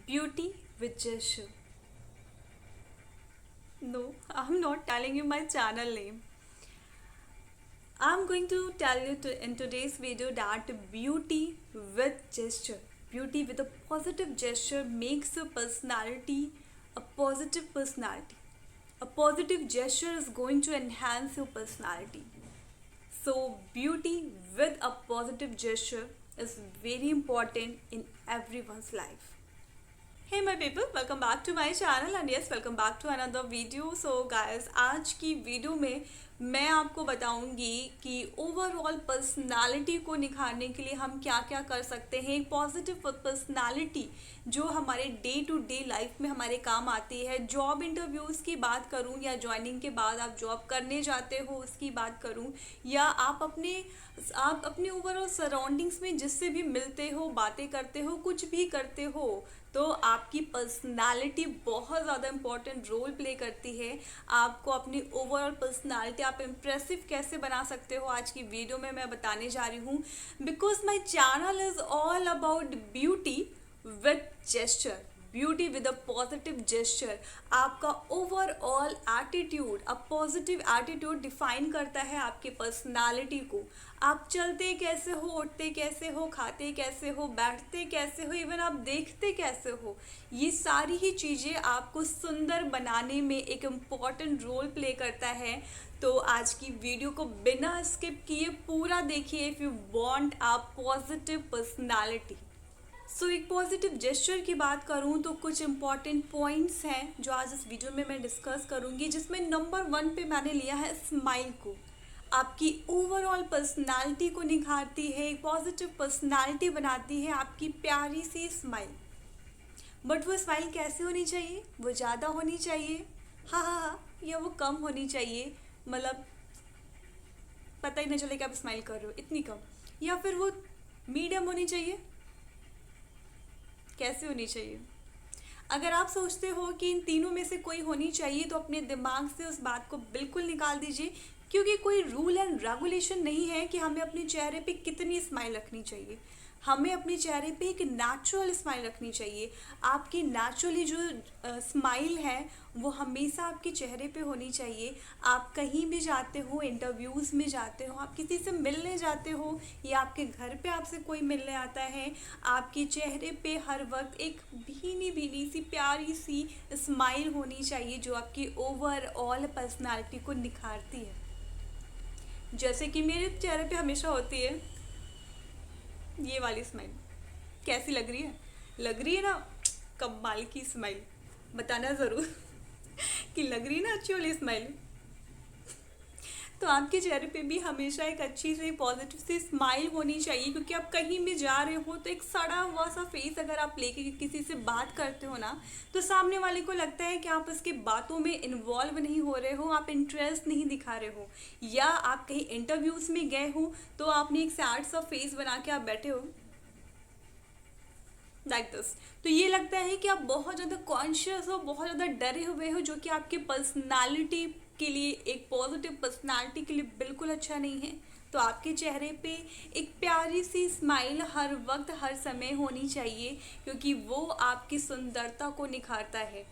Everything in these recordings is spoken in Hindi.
Beauty with gesture. No, I'm not telling you my channel name. I'm going to tell you in today's video that beauty with gesture, beauty with a positive gesture makes your personality a positive personality. A positive gesture is going to enhance your personality. So, beauty with a positive gesture is very important in everyone's life. Hey my people, welcome back to my channel and yes welcome back to another video. So guys, आज की वीडियो में मैं आपको बताऊंगी कि ओवरऑल पर्सनालिटी को निखारने के लिए हम क्या क्या कर सकते हैं। एक पॉजिटिव पर्सनालिटी जो हमारे डे टू डे लाइफ में हमारे काम आती है। जॉब इंटरव्यूज़ की बात करूं या ज्वाइनिंग के बाद आप जॉब करने जाते हो उसकी बात करूं, या आप अपने ओवरऑल सराउंडिंग्स में जिससे भी मिलते हो, बातें करते हो, कुछ भी करते हो, तो आपकी पर्सनालिटी बहुत ज़्यादा इम्पॉर्टेंट रोल प्ले करती है। आपको अपनी ओवरऑल पर्सनालिटी आप इम्प्रेसिव कैसे बना सकते हो, आज की वीडियो में मैं बताने जा रही हूँ। Because my channel is all about beauty with gesture, beauty with a positive gesture. आपका overall attitude, a positive attitude define करता है आपकी पर्सनालिटी को। आप चलते कैसे हो, उठते कैसे हो, खाते कैसे हो, बैठते कैसे हो, इवन आप देखते कैसे हो, ये सारी ही चीज़ें आपको सुंदर बनाने में एक इम्पॉर्टेंट रोल प्ले करता है। तो आज की वीडियो को बिना स्किप किए पूरा देखिए if you want a positive personality. So एक पॉजिटिव जेस्चर की बात करूं तो कुछ इंपॉर्टेंट पॉइंट्स हैं जो आज इस वीडियो में मैं डिस्कस करूंगी, जिसमें नंबर 1 पे मैंने लिया है स्माइल को। आपकी ओवरऑल पर्सनालिटी को निखारती है, एक पॉजिटिव पर्सनालिटी बनाती है आपकी प्यारी सी स्माइल। बट वो स्माइल कैसे होनी चाहिए? वो ज़्यादा होनी चाहिए, हाँ हाँ हाँ, या वो कम होनी चाहिए, मतलब पता ही नहीं चले कि आप स्माइल कर रहे हो, इतनी कम, या फिर वो मीडियम होनी चाहिए? कैसे होनी चाहिए? अगर आप सोचते हो कि इन तीनों में से कोई होनी चाहिए तो अपने दिमाग से उस बात को बिल्कुल निकाल दीजिए, क्योंकि कोई रूल एंड रेगुलेशन नहीं है कि हमें अपने चेहरे पे कितनी स्माइल रखनी चाहिए। हमें अपने चेहरे पे एक नेचुरल स्माइल रखनी चाहिए। आपकी नेचुरली जो स्माइल है वो हमेशा आपके चेहरे पे होनी चाहिए। आप कहीं भी जाते हो, इंटरव्यूज़ में जाते हो, आप किसी से मिलने जाते हो, या आपके घर पे आपसे कोई मिलने आता है, आपके चेहरे पे हर वक्त एक भीनी भीनी सी प्यारी सी स्माइल होनी चाहिए जो आपकी ओवरऑल पर्सनालिटी को निखारती है। जैसे कि मेरे चेहरे पे हमेशा होती है ये वाली स्माइल। कैसी लग रही है? लग रही है ना कमाल की स्माइल? बताना ज़रूर कि लग रही है ना अच्छी वाली स्माइल। तो आपके चेहरे पे भी हमेशा एक अच्छी सी पॉजिटिव सी स्माइल होनी चाहिए, क्योंकि आप कहीं भी जा रहे हो तो एक सड़ा हुआ सा फेस अगर आप लेके किसी से बात करते हो ना, तो सामने वाले को लगता है कि आप उसकी बातों में इन्वॉल्व नहीं हो रहे हो, आप इंटरेस्ट नहीं दिखा रहे हो, या आप कहीं इंटरव्यूज़ में गए हो तो आपने एक सैड सा फेस बना के आप बैठे हो लाइक दिस, तो ये लगता है कि आप बहुत ज़्यादा कॉन्शियस हो, बहुत ज़्यादा डरे हुए हो, जो कि आपकी पर्सनालिटी के लिए, एक पॉजिटिव पर्सनालिटी के लिए बिल्कुल अच्छा नहीं है। तो आपके चेहरे पे एक प्यारी सी स्माइल हर वक्त हर समय होनी चाहिए, क्योंकि वो आपकी सुंदरता को निखारता है।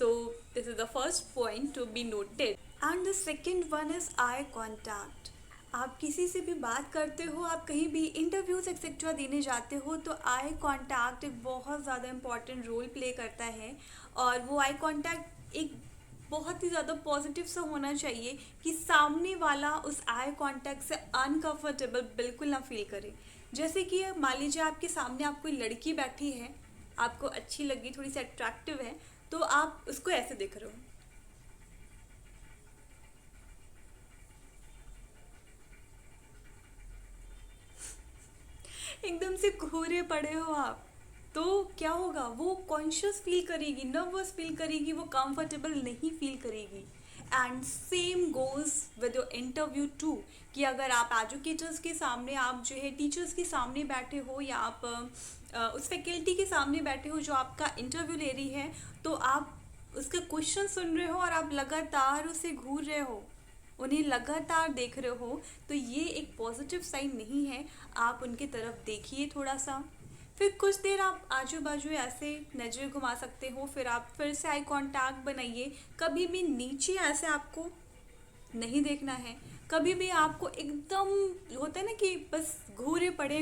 तो this is the first point to be noted. And the second one is eye contact. आप किसी से भी बात करते हो, आप कहीं भी इंटरव्यूज़ एक्सेट्रा देने जाते हो, तो आई कांटेक्ट एक बहुत ज़्यादा इम्पॉर्टेंट रोल प्ले करता है। और वो आई कांटेक्ट एक बहुत ही ज़्यादा पॉजिटिव सा होना चाहिए कि सामने वाला उस आई कांटेक्ट से अनकंफर्टेबल बिल्कुल ना फील करे। जैसे कि मान लीजिए आपके सामने आप कोई लड़की बैठी है, आपको अच्छी लगी, थोड़ी सी अट्रैक्टिव है, तो आप उसको ऐसे देख रहे हो, एकदम से घूरे पड़े हो आप, तो क्या होगा? वो कॉन्शियस फील करेगी, नर्वस फील करेगी, वो कंफर्टेबल नहीं फील करेगी। And same goes with your interview too, कि अगर आप एजुकेटर्स के सामने, आप जो है टीचर्स के सामने बैठे हो, या आप उस फैकल्टी के सामने बैठे हो जो आपका इंटरव्यू ले रही है, तो आप उसके क्वेश्चन सुन रहे हो और आप लगातार उसे घूर रहे हो, उन्हें लगातार देख रहे हो, तो ये एक पॉजिटिव साइन नहीं है। आप उनकी तरफ देखिए थोड़ा सा। फिर कुछ देर आप आजू बाजू ऐसे नज़र घुमा सकते हो, फिर आप फिर से आई कांटेक्ट बनाइए। कभी भी नीचे ऐसे आपको नहीं देखना है, कभी भी आपको एकदम होता है ना कि बस घूरे पड़े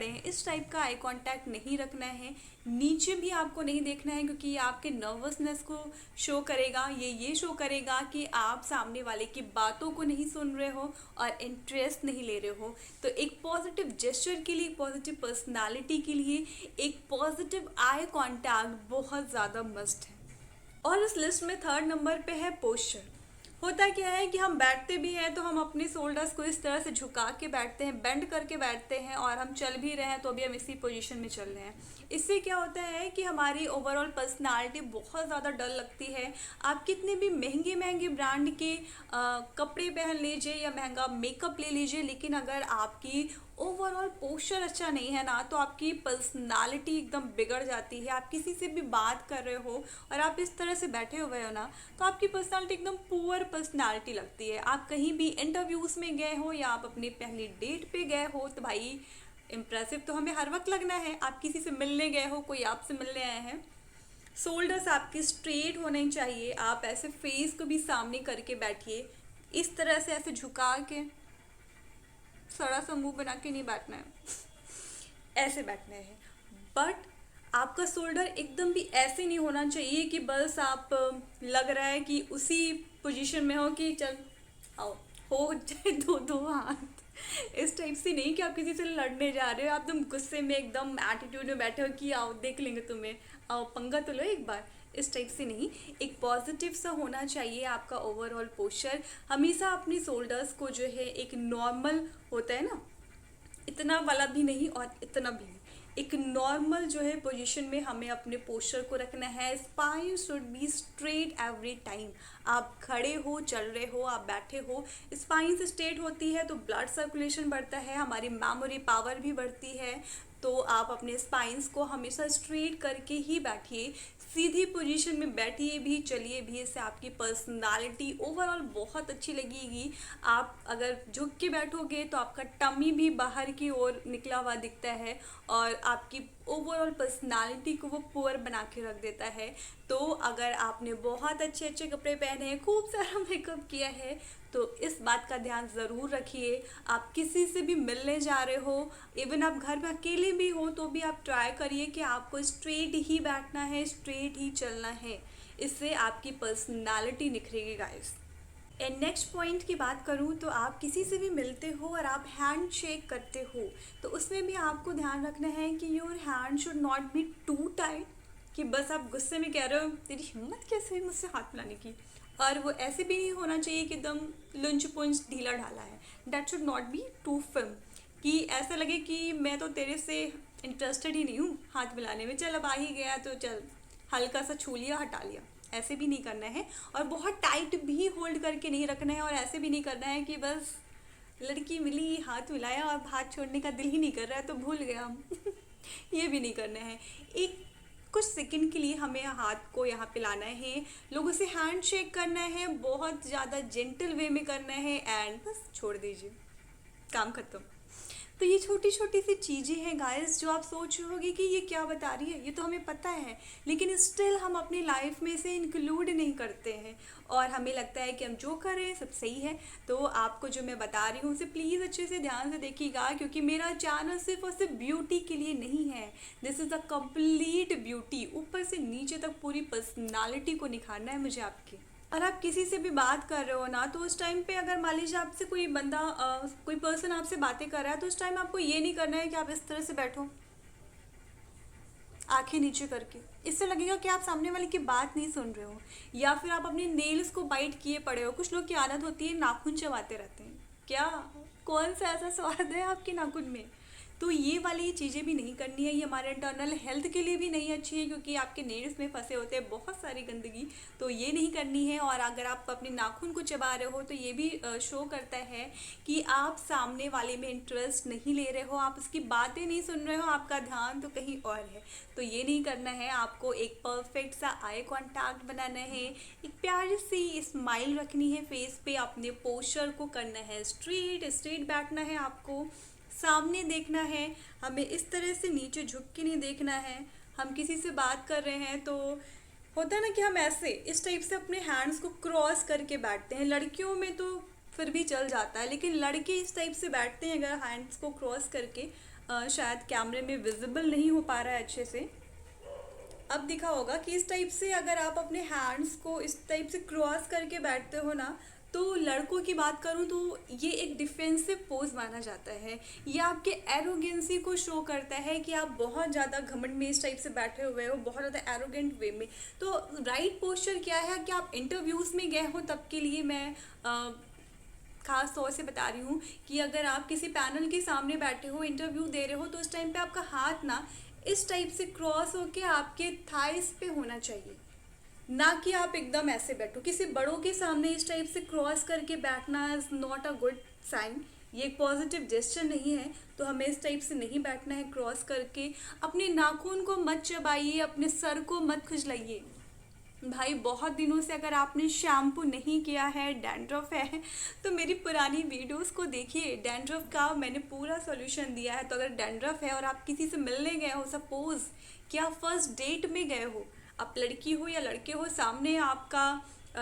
हैं, इस टाइप का आई कांटेक्ट नहीं रखना है। नीचे भी आपको नहीं देखना है, क्योंकि ये आपके नर्वसनेस को शो करेगा, ये शो करेगा कि आप सामने वाले की बातों को नहीं सुन रहे हो और इंटरेस्ट नहीं ले रहे हो। तो एक पॉजिटिव जेस्चर के लिए, पॉजिटिव पर्सनालिटी के लिए एक पॉजिटिव आई कांटेक्ट बहुत ज़्यादा मस्ट है। और इस लिस्ट में थर्ड नंबर पे है पोस्चर। होता क्या है कि हम बैठते भी हैं तो हम अपने शोल्डर्स को इस तरह से झुका के बैठते हैं, बेंड करके बैठते हैं, और हम चल भी रहे हैं तो भी हम इसी पोजीशन में चल रहे हैं। इससे क्या होता है कि हमारी ओवरऑल पर्सनालिटी बहुत ज़्यादा डल लगती है। आप कितने भी महंगे महंगे ब्रांड के कपड़े पहन लीजिए या महंगा मेकअप ले लीजिए, लेकिन अगर आपकी ओवरऑल पोस्चर अच्छा नहीं है ना, तो आपकी पर्सनालिटी एकदम बिगड़ जाती है। आप किसी से भी बात कर रहे हो और आप इस तरह से बैठे हुए हो ना, तो आपकी पर्सनालिटी एकदम पुअर पर्सनालिटी लगती है। आप कहीं भी इंटरव्यूज़ में गए हो या आप अपनी पहली डेट पे गए हो, तो भाई इम्प्रेसिव तो हमें हर वक्त लगना है। आप किसी से मिलने गए हो, कोई आपसे मिलने आए हैं, शोल्डर्स आपके स्ट्रेट होने चाहिए। आप ऐसे फेस को भी सामने करके बैठिए, इस तरह से ऐसे झुका के सड़ा सा मुंह बना के नहीं बैठना है, ऐसे बैठना है। बट आपका शोल्डर एकदम भी ऐसे नहीं होना चाहिए कि बस आप लग रहा है कि उसी पोजीशन में हो कि चल आओ हो जाए दो दो हाथ, इस टाइप से नहीं कि आप किसी से लड़ने जा रहे हो, आप एकदम गुस्से में एकदम एटीट्यूड में बैठे हो कि आओ देख लेंगे तुम्हें, आओ पंगा तो लो एक बार, इस टाइप से नहीं। एक पॉजिटिव सा होना चाहिए आपका ओवरऑल पोस्चर। हमेशा अपनी शोल्डर्स को जो है एक नॉर्मल होता है ना, इतना वाला भी नहीं और इतना भी नहीं, एक नॉर्मल जो है पोजीशन में हमें अपने पोस्चर को रखना है। Spine should be straight every time. आप खड़े हो, चल रहे हो, आप बैठे हो, स्पाइन से स्ट्रेट होती है तो ब्लड सर्कुलेशन बढ़ता है, हमारी मेमोरी पावर भी बढ़ती है। तो आप अपने स्पाइंस को हमेशा स्ट्रेट करके ही बैठिए, सीधी पोजीशन में बैठिए भी, चलिए भी। इससे आपकी पर्सनालिटी ओवरऑल बहुत अच्छी लगेगी। आप अगर झुक के बैठोगे तो आपका टमी भी बाहर की ओर निकला हुआ दिखता है और आपकी ओवरऑल पर्सनालिटी को वो पुअर बना के रख देता है। तो अगर आपने बहुत अच्छे अच्छे कपड़े पहने हैं, खूब सारा मेकअप किया है, तो इस बात का ध्यान ज़रूर रखिए। आप किसी से भी मिलने जा रहे हो, इवन आप घर में अकेले भी हो, तो भी आप ट्राई करिए कि आपको स्ट्रेट ही बैठना है, स्ट्रेट ही चलना है। इससे आपकी पर्सनालिटी निखरेगी गाइस। एंड नेक्स्ट पॉइंट की बात करूँ तो आप किसी से भी मिलते हो और आप हैंड शेक करते हो, तो उसमें भी आपको ध्यान रखना है कि your hand should not be too tight, कि बस आप गुस्से में कह रहे हो तेरी हिम्मत कैसे हुई मुझसे हाथ मिलाने की, और वो ऐसे भी नहीं होना चाहिए कि एकदम लुंच पुंच ढीला ढाला है। That should not be too firm, कि ऐसा लगे कि मैं तो तेरे से इंटरेस्टेड ही नहीं हूँ हाथ मिलाने में, चल अब आ ही गया तो चल हल्का सा छू लिया, हटा लिया, ऐसे भी नहीं करना है। और बहुत टाइट भी होल्ड करके नहीं रखना है, और ऐसे भी नहीं करना है कि बस लड़की मिली हाथ मिलाया और हाथ छोड़ने का दिल ही नहीं कर रहा है तो भूल गया हम ये भी नहीं करना है। एक कुछ सेकंड के लिए हमें हाथ को यहाँ पे लाना है, लोगों से हैंड शेक करना है, बहुत ज़्यादा जेंटल वे में करना है, एंड बस छोड़ दीजिए, काम खत्म। तो ये छोटी छोटी सी चीज़ें हैं गाइस, जो आप सोच रहे होगी कि ये क्या बता रही है, ये तो हमें पता है, लेकिन स्टिल हम अपनी लाइफ में इसे इंक्लूड नहीं करते हैं और हमें लगता है कि हम जो कर रहे हैं सब सही है। तो आपको जो मैं बता रही हूँ उसे प्लीज़ अच्छे से ध्यान से देखिएगा, क्योंकि मेरा चैनल सिर्फ और सिर्फ ब्यूटी के लिए नहीं है। This is a complete beauty, ऊपर से नीचे तक पूरी पर्सनालिटी को निखारना है मुझे आपकी। और आप किसी से भी बात कर रहे हो ना, तो उस टाइम पे अगर मान लीजिए आपसे कोई बंदा कोई पर्सन आपसे बातें कर रहा है, तो उस टाइम आपको ये नहीं करना है कि आप इस तरह से बैठो आंखें नीचे करके, इससे लगेगा कि आप सामने वाले की बात नहीं सुन रहे हो, या फिर आप अपने नेल्स को बाइट किए पड़े हो। कुछ लोग की आदत होती है नाखून चबाते रहते हैं, क्या कौन सा ऐसा स्वाद है आपके नाखून में? तो ये वाली चीज़ें भी नहीं करनी है, ये हमारे इंटरनल हेल्थ के लिए भी नहीं अच्छी है, क्योंकि आपके नेल्स में फंसे होते हैं बहुत सारी गंदगी, तो ये नहीं करनी है। और अगर आप अपने नाखून को चबा रहे हो तो ये भी शो करता है कि आप सामने वाले में इंटरेस्ट नहीं ले रहे हो, आप उसकी बातें नहीं सुन रहे हो, आपका ध्यान तो कहीं और है। तो ये नहीं करना है, आपको एक परफेक्ट सा आई कॉन्टैक्ट बनाना है, एक प्यारी सी स्माइल रखनी है फेस पे, अपने पोस्चर को करना है स्ट्रेट स्ट्रेट बैठना है आपको, सामने देखना है, हमें इस तरह से नीचे झुक के नहीं देखना है। हम किसी से बात कर रहे हैं तो होता है ना कि हम ऐसे इस टाइप से अपने हैंड्स को क्रॉस करके बैठते हैं। लड़कियों में तो फिर भी चल जाता है, लेकिन लड़के इस टाइप से बैठते हैं अगर हैंड्स को क्रॉस करके। शायद कैमरे में विजिबल नहीं हो पा रहा है अच्छे से। अब दिखा होगा कि इस टाइप से अगर आप अपने हैंड्स को इस टाइप से क्रॉस करके बैठते हो ना, तो लड़कों की बात करूं तो ये एक डिफेंसिव पोज माना जाता है। ये आपके एरोगेंसी को शो करता है कि आप बहुत ज़्यादा घमंड में इस टाइप से बैठे हुए हो, बहुत ज़्यादा एरोगेंट वे में। तो राइट पोस्चर क्या है कि आप इंटरव्यूज़ में गए हो तब के लिए मैं खास तौर से बता रही हूँ कि अगर आप किसी पैनल के सामने बैठे हो, इंटरव्यू दे रहे हो, तो उस टाइम पे आपका हाथ ना इस टाइप से क्रॉस होके आपके थाइस पे होना चाहिए, ना कि आप एकदम ऐसे बैठो। किसी बड़ों के सामने इस टाइप से क्रॉस करके बैठना is not a good sign. ये एक पॉजिटिव जेस्चर नहीं है। तो हमें इस टाइप से नहीं बैठना है क्रॉस करके। अपने नाखून को मत चबाइए, अपने सर को मत खुजलाइए। भाई बहुत दिनों से अगर आपने शैम्पू नहीं किया है, डैंड्रफ है, तो मेरी पुरानी वीडियोस को देखिए। डैंड्रफ का मैंने पूरा सॉल्यूशन दिया है। तो अगर डैंड्रफ है और आप किसी से मिलने गए हो, सपोज कि आप फर्स्ट डेट में गए हो, आप लड़की हो या लड़के हो, सामने आपका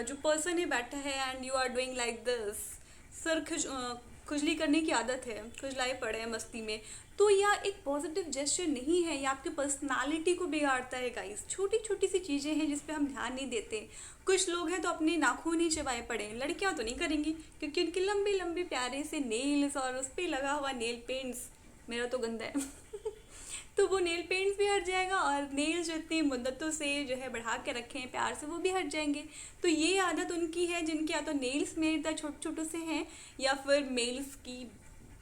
जो पर्सन है बैठा है and you are doing like this, सर खुजली करने की आदत है, खुजलाए पड़े हैं मस्ती में, तो यह एक पॉजिटिव जेस्चर नहीं है। ये आपके पर्सनालिटी को बिगाड़ता है गाइस। छोटी छोटी सी चीज़ें हैं जिस पे हम ध्यान नहीं देते। कुछ लोग हैं तो अपने नाखून ही चबाए पड़े हैं, लड़कियां तो नहीं करेंगी क्योंकि उनके लंबे लंबे प्यारे से नेल्स और उस पर लगा हुआ नेल पेंट्स, मेरा तो गंदा है तो वो नेल पेंट्स भी हट जाएगा और नेल्स जो इतनी मुद्दतों से जो है बढ़ा के रखे हैं प्यार से, वो भी हट जाएंगे। तो ये आदत उनकी है जिनके या तो नेल्स मेरे इतना छोटे छोटे से हैं, या फिर मेल्स की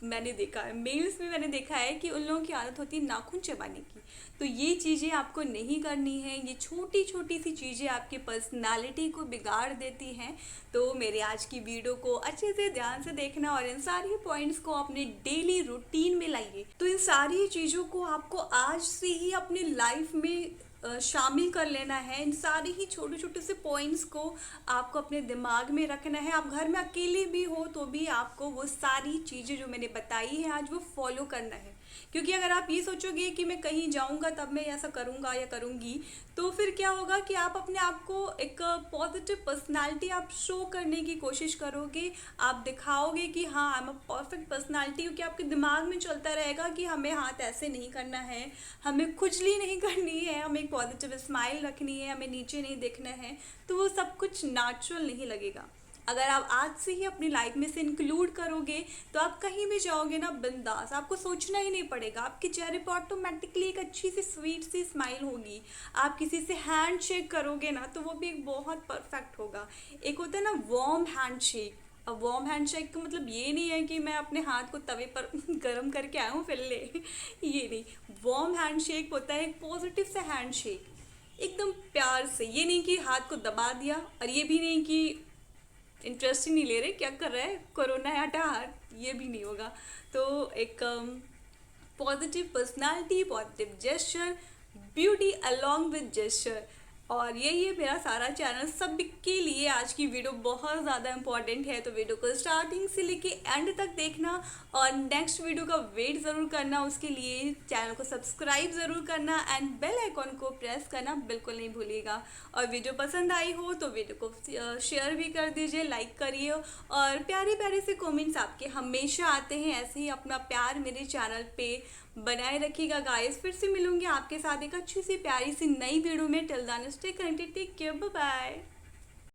मैंने देखा है, मेल्स में मैंने देखा है कि उन लोगों की आदत होती है नाखून चबाने की। तो ये चीज़ें आपको नहीं करनी है। ये छोटी छोटी सी चीज़ें आपकी पर्सनालिटी को बिगाड़ देती हैं। तो मेरे आज की वीडियो को अच्छे से ध्यान से देखना और इन सारी पॉइंट्स को अपने डेली रूटीन में लाइए। तो इन सारी चीज़ों को आपको आज से ही अपनी लाइफ में शामिल कर लेना है। इन सारे ही छोटे छोटे से पॉइंट्स को आपको अपने दिमाग में रखना है। आप घर में अकेले भी हो तो भी आपको वो सारी चीज़ें जो मैंने बताई है आज, वो फॉलो करना है। क्योंकि अगर आप ये सोचोगे कि मैं कहीं जाऊंगा तब मैं ऐसा करूंगा या करूंगी, तो फिर क्या होगा कि आप अपने आप को एक पॉजिटिव पर्सनालिटी आप शो करने की कोशिश करोगे। आप दिखाओगे कि हाँ I am a perfect personality, क्योंकि आपके दिमाग में चलता रहेगा कि हमें हाथ ऐसे नहीं करना है, हमें खुजली नहीं करनी है, हमें एक पॉजिटिव स्माइल रखनी है, हमें नीचे नहीं देखना है। तो वो सब कुछ नेचुरल नहीं लगेगा। अगर आप आज से ही अपनी लाइफ में से इंक्लूड करोगे तो आप कहीं भी जाओगे ना बिंदास, आपको सोचना ही नहीं पड़ेगा। आपके चेहरे पर ऑटोमेटिकली एक अच्छी सी स्वीट सी स्माइल होगी। आप किसी से हैंड शेक करोगे ना तो वो भी एक बहुत परफेक्ट होगा। एक होता है ना वार्म हैंड शेक। अब वार्म हैंड शेक का मतलब ये नहीं है कि मैं अपने हाथ को तवे पर गर्म करके आया हूँ फिर ले ये नहीं। वार्म हैंड शेक होता है एक पॉजिटिव सा हैंड शेक, एकदम प्यार से। ये नहीं कि हाथ को दबा दिया, और ये भी नहीं कि इंटरेस्ट ही नहीं ले रहे, क्या कर रहा है, कोरोना है हटा हाथ, ये भी नहीं होगा। तो एक positive personality, positive gesture, beauty along with gesture, और यही है मेरा सारा चैनल सबके लिए। आज की वीडियो बहुत ज़्यादा इंपॉर्टेंट है, तो वीडियो को स्टार्टिंग से लेके एंड तक देखना और नेक्स्ट वीडियो का वेट ज़रूर करना। उसके लिए चैनल को सब्सक्राइब ज़रूर करना एंड बेल आइकॉन को प्रेस करना बिल्कुल नहीं भूलिएगा। और वीडियो पसंद आई हो तो वीडियो को शेयर भी कर दीजिए, लाइक करिए, और प्यारे प्यारे से कमेंट्स आपके हमेशा आते हैं। ऐसे ही अपना प्यार मेरे चैनल पे बनाए रखिएगा गाइस। फिर से मिलूंगी आपके साथ एक अच्छी सी प्यारी सी नई वीडियो में। Till then stay connected, take care, bye bye.